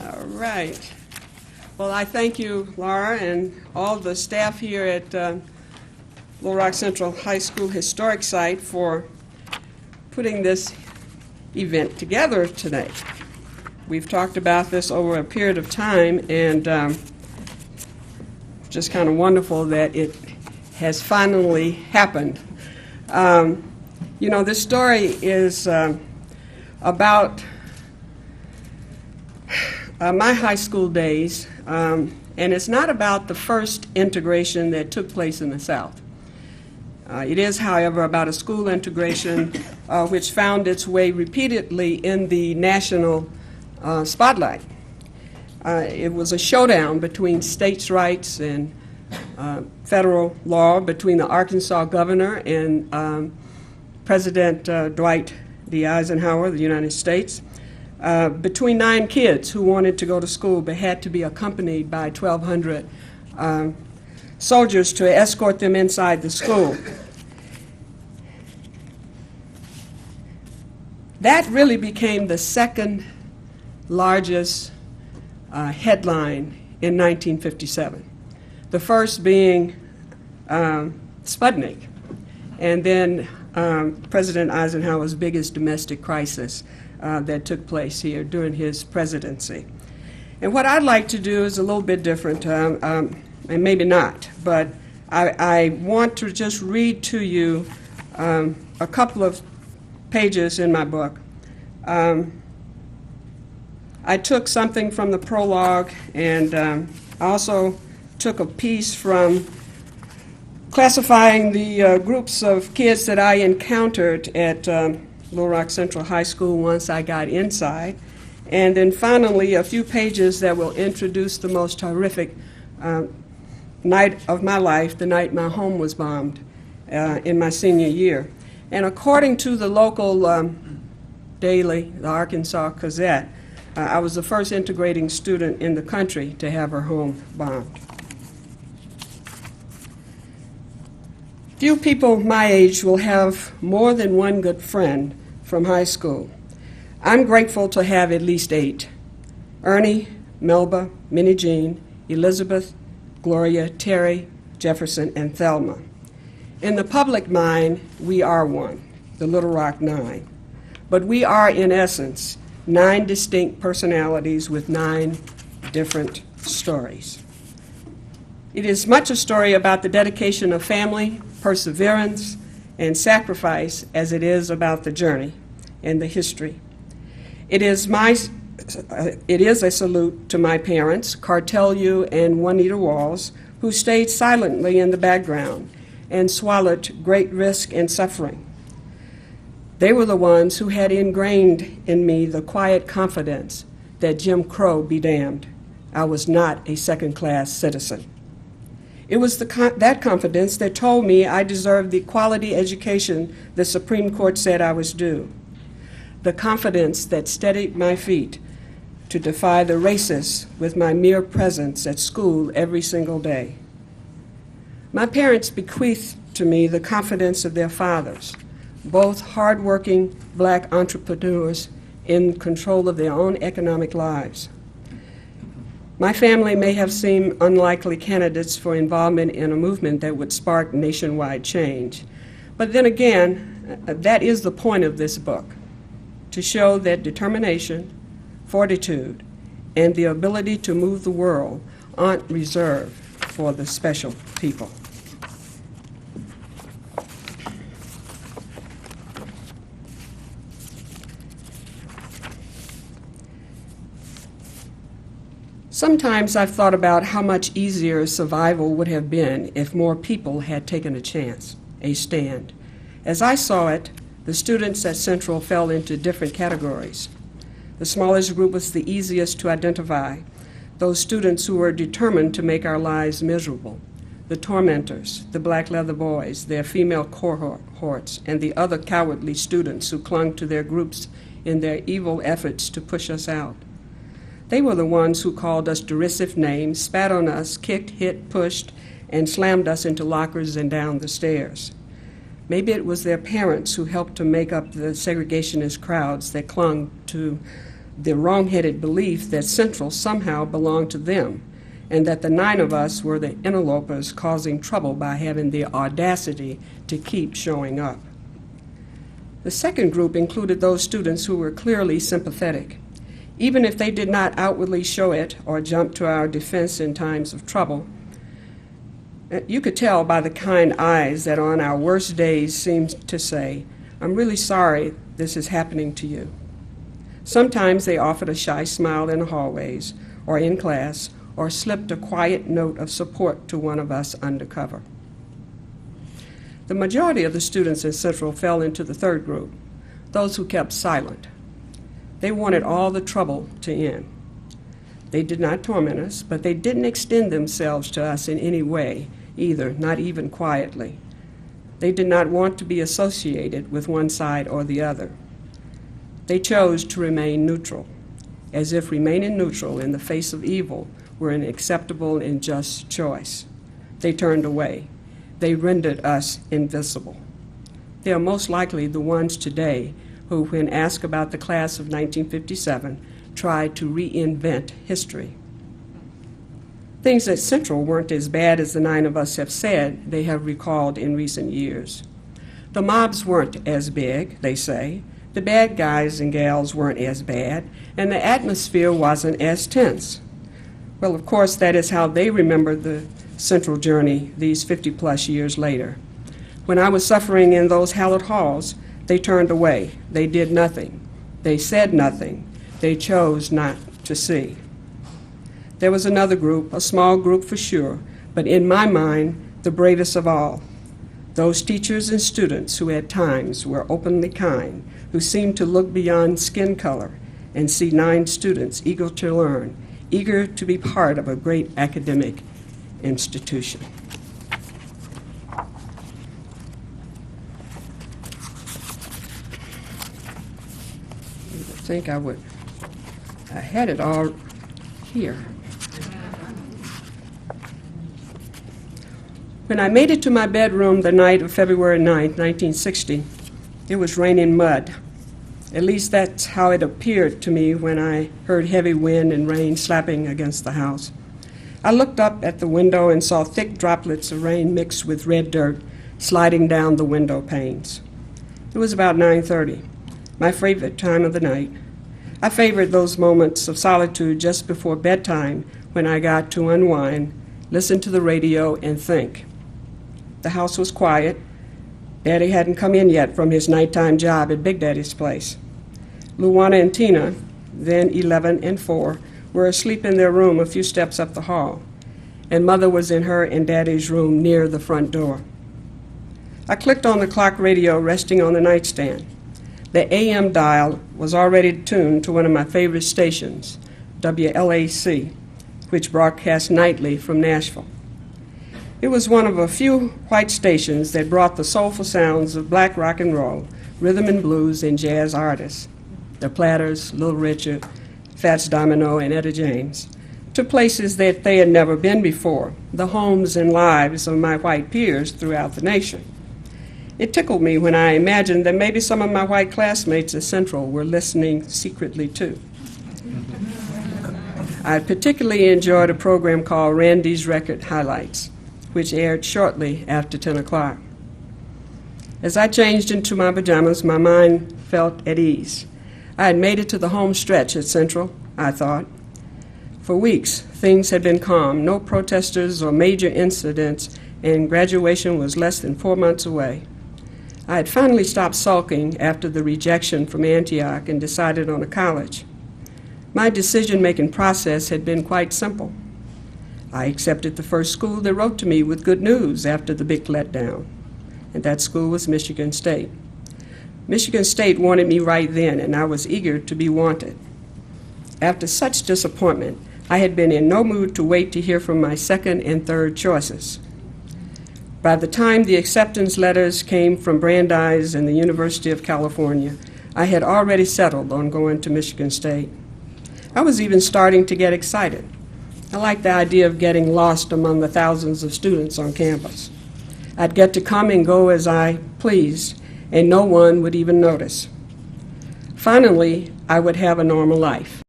All right. Well, I thank you, Laura, and all the staff here at Little Rock Central High School Historic Site for putting this event together today. We've talked about this over a period of time, and just kind of wonderful that it has finally happened. You know, this story is about my high school days, and it's not about the first integration that took place in the South. It is, however, about a school integration which found its way repeatedly in the national spotlight. It was a showdown between states' rights and federal law, between the Arkansas governor and President Dwight D. Eisenhower of the United States, between 9 kids who wanted to go to school but had to be accompanied by 1,200 soldiers to escort them inside the school. That really became the second largest headline in 1957. The first being Sputnik, and then President Eisenhower's biggest domestic crisis that took place here during his presidency. And what I'd like to do is a little bit different, and maybe not, but I want to just read to you a couple of pages in my book. I took something from the prologue, and I also took a piece from classifying the groups of kids that I encountered at Little Rock Central High School once I got inside, and then finally a few pages that will introduce the most horrific night of my life, the night my home was bombed in my senior year. And according to the local daily, the Arkansas Gazette, I was the first integrating student in the country to have her home bombed. Few people my age will have more than one good friend from high school. I'm grateful to have at least 8. Ernie, Melba, Minnie Jean, Elizabeth, Gloria, Terry, Jefferson, and Thelma. In the public mind, we are one, the Little Rock 9. But we are, in essence, 9 distinct personalities with 9 different stories. It is much a story about the dedication of family, perseverance, and sacrifice as it is about the journey and the history. It is a salute to my parents, Carlotta and Juanita Walls, who stayed silently in the background and swallowed great risk and suffering. They were the ones who had ingrained in me the quiet confidence that Jim Crow be damned, I was not a second-class citizen. It was that confidence that told me I deserved the quality education the Supreme Court said I was due. The confidence that steadied my feet to defy the racists with my mere presence at school every single day. My parents bequeathed to me the confidence of their fathers, both hardworking black entrepreneurs in control of their own economic lives. My family may have seemed unlikely candidates for involvement in a movement that would spark nationwide change. But then again, that is the point of this book, to show that determination, fortitude, and the ability to move the world aren't reserved for the special people. Sometimes I've thought about how much easier survival would have been if more people had taken a chance, a stand. As I saw it, the students at Central fell into different categories. The smallest group was the easiest to identify, those students who were determined to make our lives miserable. The tormentors, the black leather boys, their female cohorts, and the other cowardly students who clung to their groups in their evil efforts to push us out. They were the ones who called us derisive names, spat on us, kicked, hit, pushed, and slammed us into lockers and down the stairs. Maybe it was their parents who helped to make up the segregationist crowds that clung to the wrong-headed belief that Central somehow belonged to them, and that the 9 of us were the interlopers causing trouble by having the audacity to keep showing up. The second group included those students who were clearly sympathetic. Even if they did not outwardly show it or jump to our defense in times of trouble, you could tell by the kind eyes that on our worst days seemed to say, "I'm really sorry this is happening to you." Sometimes they offered a shy smile in the hallways or in class, or slipped a quiet note of support to one of us undercover. The majority of the students in Central fell into the third group, those who kept silent. They wanted all the trouble to end. They did not torment us, but they didn't extend themselves to us in any way either, not even quietly. They did not want to be associated with one side or the other. They chose to remain neutral, as if remaining neutral in the face of evil were an acceptable and just choice. They turned away. They rendered us invisible. They are most likely the ones today who, when asked about the class of 1957, tried to reinvent history. Things at Central weren't as bad as the 9 of us have said they have recalled in recent years. The mobs weren't as big, they say. The bad guys and gals weren't as bad, and the atmosphere wasn't as tense. Well, of course, that is how they remember the Central journey these 50-plus years later. When I was suffering in those hallowed halls, they turned away. They did nothing. They said nothing. They chose not to see. There was another group, a small group for sure, but in my mind, the bravest of all. Those teachers and students who at times were openly kind, who seemed to look beyond skin color and see 9 students eager to learn, eager to be part of a great academic institution. I had it all here. When I made it to my bedroom the night of February 9th, 1960, it was raining mud. At least that's how it appeared to me when I heard heavy wind and rain slapping against the house. I looked up at the window and saw thick droplets of rain mixed with red dirt sliding down the window panes. It was about 9:30, my favorite time of the night. I favored those moments of solitude just before bedtime when I got to unwind, listen to the radio, and think. The house was quiet. Daddy hadn't come in yet from his nighttime job at Big Daddy's place. Luana and Tina, then 11 and 4, were asleep in their room a few steps up the hall, and Mother was in her and Daddy's room near the front door. I clicked on the clock radio resting on the nightstand. The AM dial was already tuned to one of my favorite stations, WLAC, which broadcast nightly from Nashville. It was one of a few white stations that brought the soulful sounds of black rock and roll, rhythm and blues, and jazz artists, the Platters, Little Richard, Fats Domino, and Etta James, to places that they had never been before, the homes and lives of my white peers throughout the nation. It tickled me when I imagined that maybe some of my white classmates at Central were listening secretly too. I particularly enjoyed a program called Randy's Record Highlights, which aired shortly after 10 o'clock. As I changed into my pajamas, my mind felt at ease. I had made it to the home stretch at Central, I thought. For weeks, things had been calm, no protesters or major incidents, and graduation was less than 4 months away. I had finally stopped sulking after the rejection from Antioch and decided on a college. My decision-making process had been quite simple. I accepted the first school that wrote to me with good news after the big letdown, and that school was Michigan State. Michigan State wanted me right then, and I was eager to be wanted. After such disappointment, I had been in no mood to wait to hear from my second and third choices. By the time the acceptance letters came from Brandeis and the University of California, I had already settled on going to Michigan State. I was even starting to get excited. I liked the idea of getting lost among the thousands of students on campus. I'd get to come and go as I pleased, and no one would even notice. Finally, I would have a normal life.